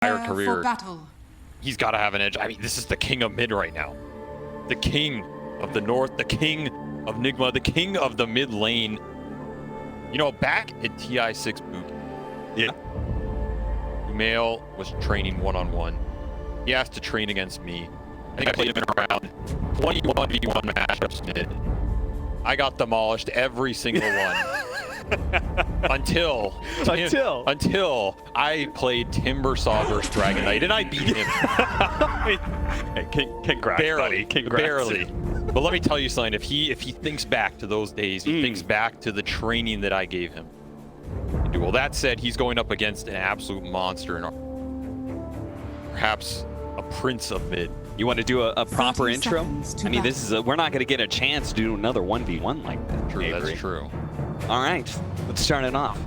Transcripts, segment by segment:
career, he's got to have an edge. I mean, this is the king of mid right now. The king of the north, the king of Nigma, the king of the mid lane. You know, back at TI6 boot, Sumail was training one-on-one. He asked to train against me. I think I played him in around 21v1 matchups mid. I got demolished every single one. until I played Timbersaw versus Dragon Knight, and I beat him. Hey, congrats, barely, buddy. Congrats. Barely. But let me tell you something. If he thinks back to those days, he thinks back to the training that I gave him. Well, that said, he's going up against an absolute monster and perhaps a prince of mid. You want to do a proper intro? I mean, this is we're not going to get a chance to do another 1v1 like that. True, that's true. All right, let's start it off.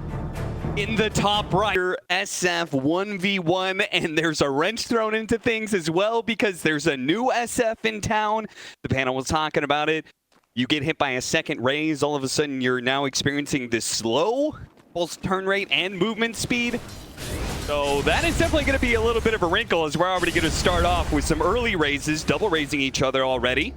In the top right, SF 1v1, and there's a wrench thrown into things as well because there's a new SF in town. The panel was talking about it. You get hit by a second raise, all of a sudden you're now experiencing this slow both turn rate and movement speed. So that is definitely going to be a little bit of a wrinkle as we're already going to start off with some early raises, double raising each other already.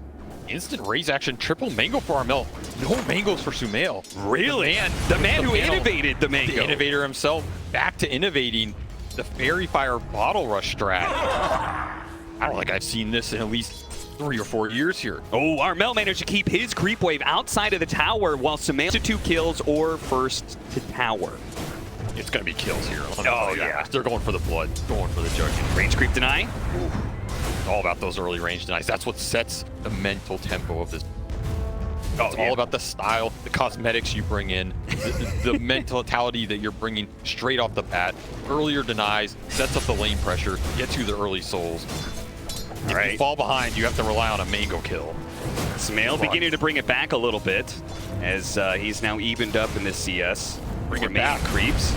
Instant raise action, triple mango for Armel. No mangoes for Sumail. Really? The man who innovated the mango. The innovator himself, back to innovating the Fairy Fire Bottle Rush strat. I don't think I've seen this in at least 3 or 4 years here. Oh, Armel managed to keep his creep wave outside of the tower while Sumail to 2 kills or first to tower. It's going to be kills here. Oh, yeah. They're going for the blood, going for the judging. Range creep deny. Ooh. All about those early range denies. That's what sets the mental tempo of this. It's all about the style, the cosmetics you bring in, the mentality that you're bringing straight off the bat. Earlier denies, sets up the lane pressure, gets you the early souls. If you fall behind, you have to rely on a mango kill. Sumail beginning to bring it back a little bit as he's now evened up in the CS. Bring it back. Creeps.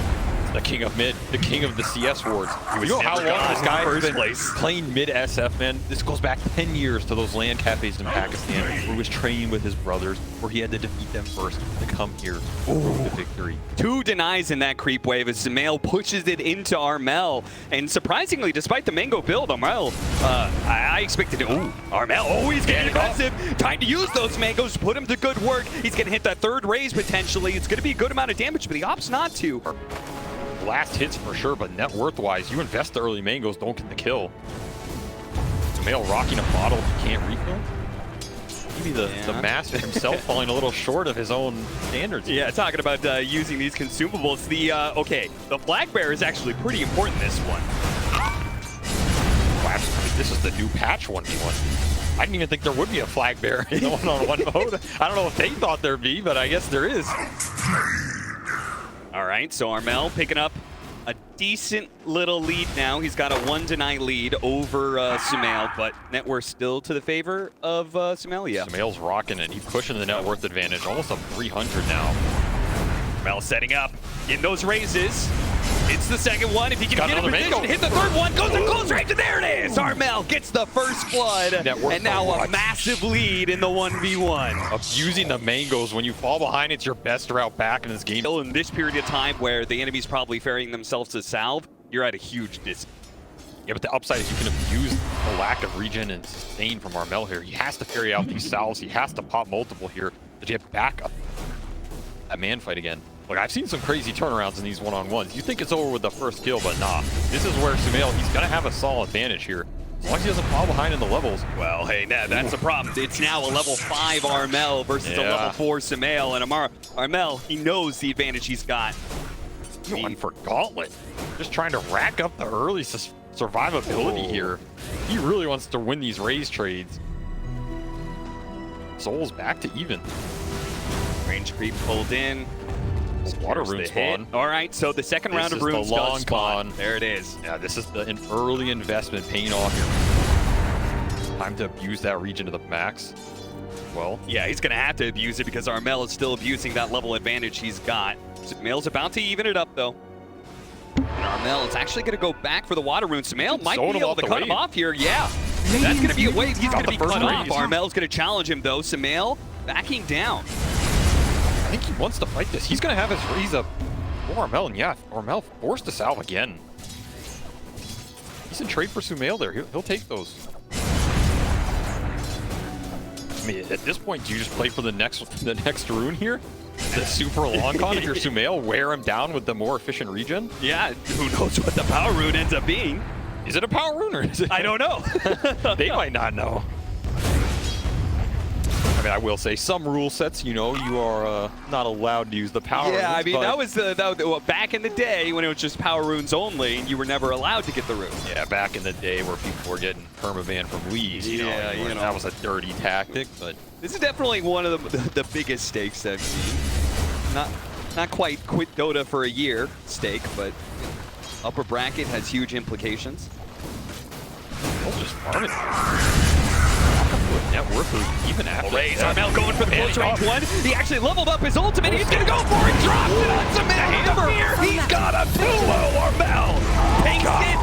The king of mid, the king of the CS wards. You know how long this guy has been playing mid SF, man? This goes back 10 years to those land cafes in Pakistan where he was training with his brothers, where he had to defeat them first to come here to victory. 2 denies in that creep wave as Sumail pushes it into Armel. And surprisingly, despite the mango build, Armel, I expected to, Armel, he's getting aggressive. Time to use those mangoes, put him to good work. He's going to hit that 3rd raise potentially. It's going to be a good amount of damage, but he opts not to. Last hits for sure, but net worth-wise, you invest the early mangoes, don't get the kill. Sumail rocking a bottle if you can't refill. Maybe the master himself falling a little short of his own standards. Yeah, talking about using these consumables. The flag bearer is actually pretty important in this one. Wow, this is the new patch 1v1. I didn't even think there would be a flag bearer in the one-on-one mode. I don't know if they thought there'd be, but I guess there is. All right, so Armel picking up a decent little lead now. He's got a 1 deny lead over Sumail, but net worth still to the favor of Sumail, yeah. Sumail's rocking it. He's pushing the net worth advantage, almost up 300 now. Armel setting up in those raises. It's the second one. If he can get in position, hit the 3rd one, goes to close range, and there it is! Armel gets the first blood, and now a massive lead in the 1v1. Abusing the mangoes when you fall behind, it's your best route back in this game. In this period of time where the enemy's probably ferrying themselves to salve, you're at a huge distance. Yeah, but the upside is you can abuse the lack of regen and sustain from Armel here. He has to carry out these salves. He has to pop multiple here to get back up that man fight again. Look, I've seen some crazy turnarounds in these one-on-ones. You think it's over with the first kill, but nah. This is where Sumail, he's going to have a solid advantage here. As long as he doesn't fall behind in the levels. Well, hey, that's the problem. It's now a level 5 Armel versus a level 4 Sumail. And Armel, he knows the advantage he's got. Going for Gauntlet. Just trying to rack up the early survivability here. He really wants to win these raise trades. Soul's back to even. Range creep pulled in. Water rune spawn. All right, so the second round of runes does spawn. There it is. Yeah, this is an early investment paying off here. Time to abuse that region to the max. Well, yeah, he's going to have to abuse it because Armel is still abusing that level advantage he's got. Sumail's about to even it up, though. And Armel is actually going to go back for the water rune. Sumail might be able to cut him off here. Yeah, that's going to be a wave. He's going to be cut off. Armel's going to challenge him, though. Sumail backing down. I think he wants to fight this. He's going to have his raise up for Armel, and yeah, Armel forced to salve again. decent trade for Sumail there. He'll take those. I mean, at this point, do you just play for the next rune here? The super long con if you're Sumail, wear him down with the more efficient regen? Yeah, who knows what the power rune ends up being? Is it a power rune or is it? I don't know. They might not know. I mean, I will say some rule sets, you know, you are not allowed to use the power runes. Yeah, I mean, that was well, back in the day when it was just power runes only, and you were never allowed to get the rune. Yeah, back in the day where people were getting permaban from leagues. You know, that was a dirty tactic, but this is definitely one of the biggest stakes I've seen. Not quite quit Dota for a year stake, but upper bracket has huge implications. Oh, just farming. Net worth is even after. Armel going for the close range one. He actually leveled up his ultimate. He's going to go for it. Drops it on Sumail. He's got him too low. Armel takes it.